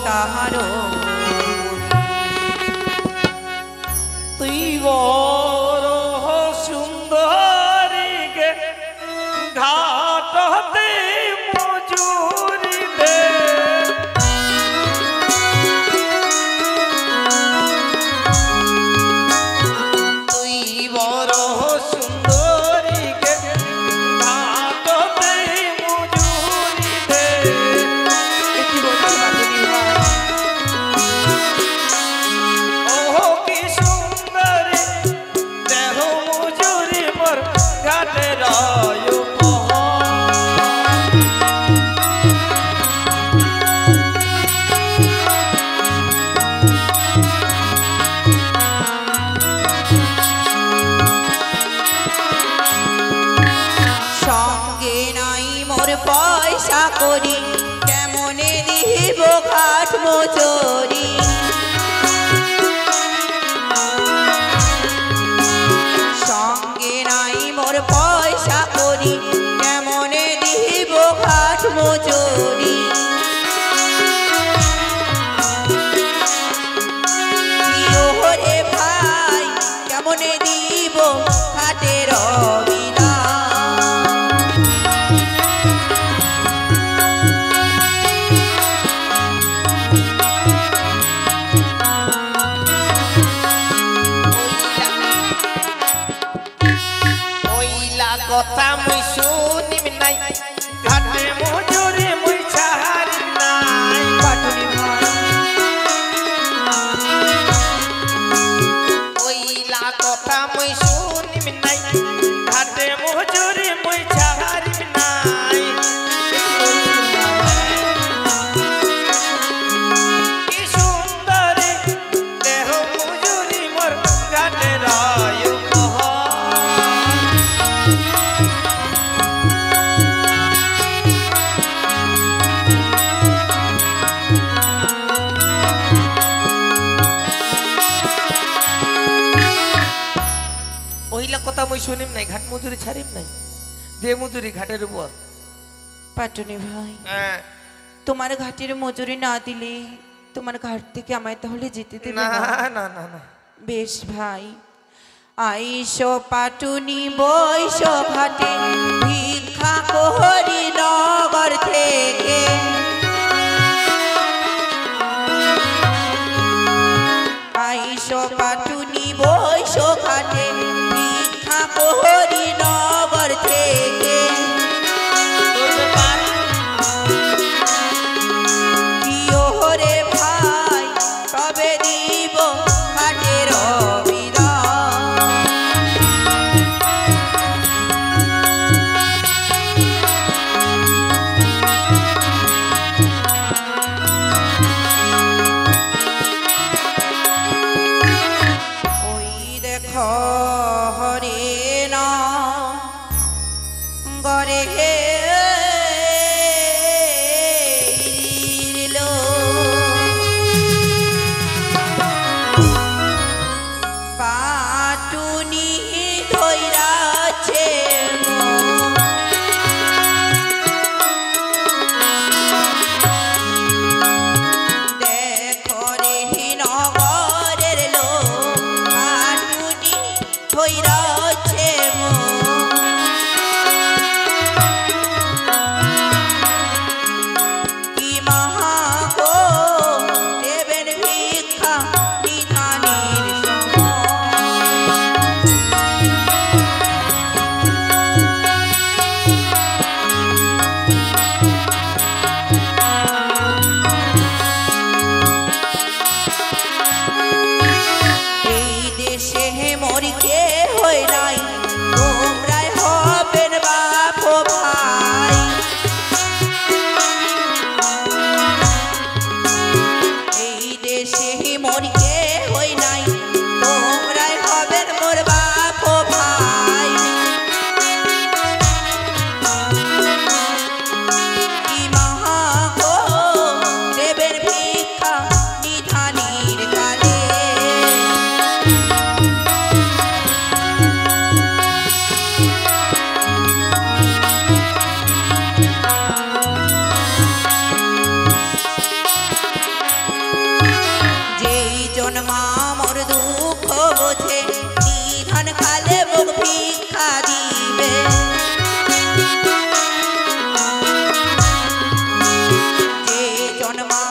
তাহার তুই বড় সুন্দরী গে ঘাটতে মজুরি দে তুই বড় সুন্দরী গে ঘাটতে মজুরি দে কি বলছো কাটুনি ভাই? ওহো কি সুন্দরী দেহ মজুরি মোর ঘাটে রয় সঙ্গে নাই মোর পয়সা করি কেমনে দিব কাঠ মজুরি সঙ্গে নাই মোর পয়সা করি কেমনে দিব কাঠ মজুরি ওরে ভাই কেমনে দিব কাঠের বিনা কথা মুই শুনিম নাই ঘাটে মজুরি মুই ছাড়ি নাই কাটুনি ভাই ওইলা কথা মুই শুনিম নাই ঘাটে মজুরি মুই ছাড়ি নাই কি সুন্দরী দেহ মজুরি মোর ঘাটে রয় কথা মই শুনিম নাই ঘাট মজুরি ছাড়িম নাই দে মজুরি ঘাটের উপর পাটুনি ভাই হ্যাঁ তোমার ঘাটের মজুরি না দিলে তোমার ঘাট থেকে আমায় তাহলে যেতে দেবে না না? না না না বেশ ভাই আইসো পাটুনি বইসো ঘাটে ভিক্ষা করি নগর থেকে আইসো পাটুনি বইসো ঘাটে ভিক্ষা করি নগর থেকে কি ওরে ভাই তবে দিব ঘাটের হইল ধান খালে মুখ ভিক্ষা দিবে যে জন্মা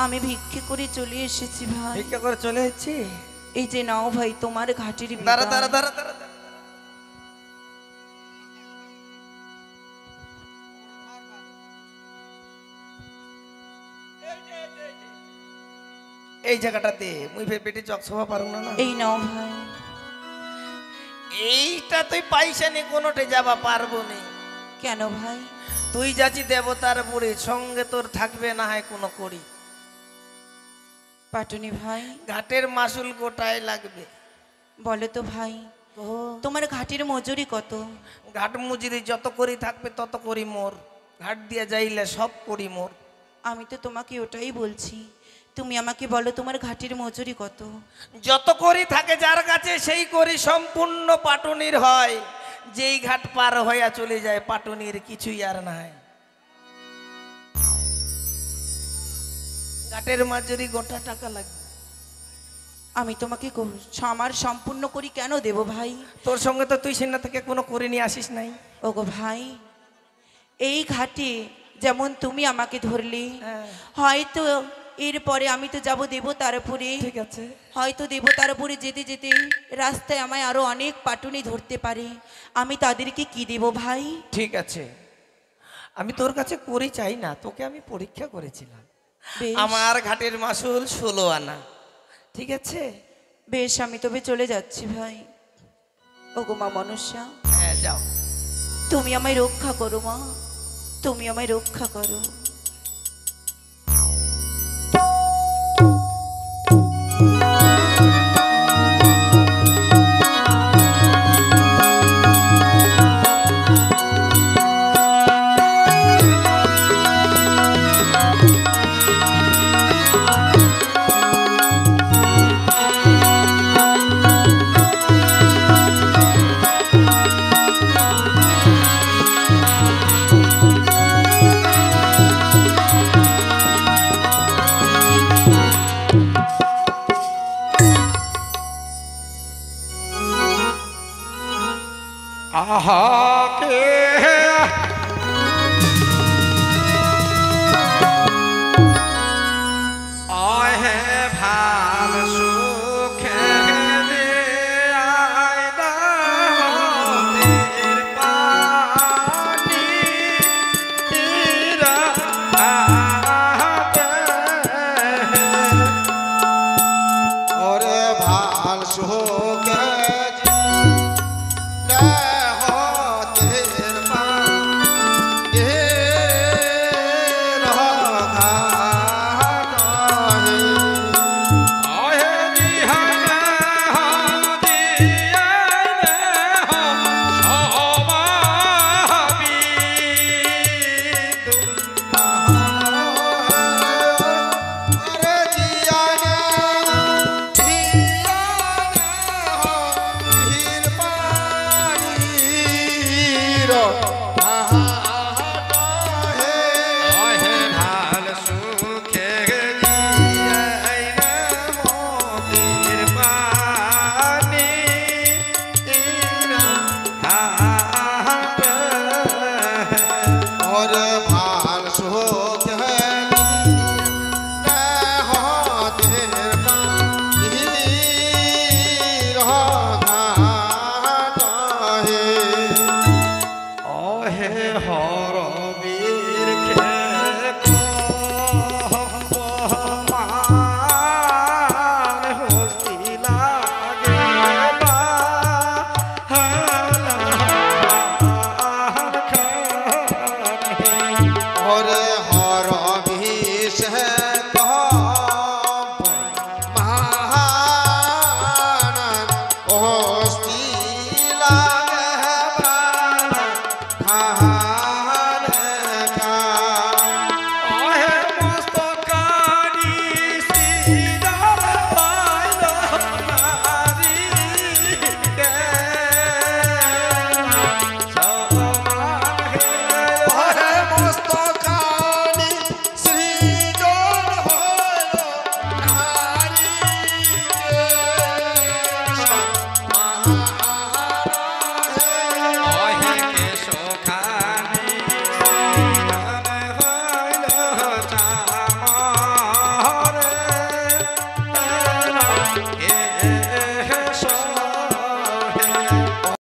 আমি ভিক্ষে করে চলে এসেছি ভাই। ভিক্ষা করে চলে এসেছি? এই যে নাও ভাই তোমার ঘাটের দাঁড়া দাঁড়া দাঁড়া দাঁড়া। এই জায়গাটাতে মুই পেটে চক সভা পারু না। এই নাও ভাই। এইটা তুই পয়সা নি কোনোটে যাবা পারবো নি। কেন ভাই? তুই যাচ্ছি দেবতার বুড়ি, সঙ্গে তোর থাকবে না হয় কোনো করি। পাটুনি ভাই, ঘাটের মাসুল গোটায় লাগবে। বলো তো ভাই, তোমার ঘাটের মজুরি কত? ঘাট মজুরি যত করি থাকবে তত করি মোর। ঘাট দিয়ে যাইলে সব করি মোর। আমি তো তোমাকে ওটাই বলছি, তুমি আমাকে বলো তোমার ঘাটের মজুরি কত? যত করি থাকে যার কাছে সেই করি সম্পূর্ণ পাটুনির হয়। যেই ঘাট পার হইয়া চলে যায় পাটুনির কিছুই আর নাই। ঘাটের মজুরি গোটা টাকা লাগবে। আমি তোমাকে আমার সম্পূর্ণ করি কেন দেব ভাই? তোর সঙ্গে তো তুই সেনা থেকে কোনো করে নিয়ে আসিস নাই। ওগো ভাই, এই ঘাটে যেমন তুমি আমাকে ধরলে, হ্যাঁ। হয়তো এরপরে আমি তো যাব দেবতার উপরে। ঠিক আছে। হয়তো দেবতার উপরে যেতে যেতে রাস্তায় আমায় আরো অনেক পাটুনি ধরতে পারে, আমি তাদেরকে কি দেব ভাই? ঠিক আছে, আমি তোর কাছে করি চাই না, তোকে আমি পরীক্ষা করেছিলাম। বেশ। আমার ঘাটের মাসুল 16 আনা, ঠিক আছে? বেশ, আমি তবে চলে যাচ্ছি ভাই। ওগো মা মনসা, হ্যাঁ যাও। তুমি আমায় রক্ষা করো মা, তুমি আমায় রক্ষা করো। আহা কে আয় হে ভাল সুখে দে আয় দাতের পানি তীরা ওরে ভাল সুখে আহা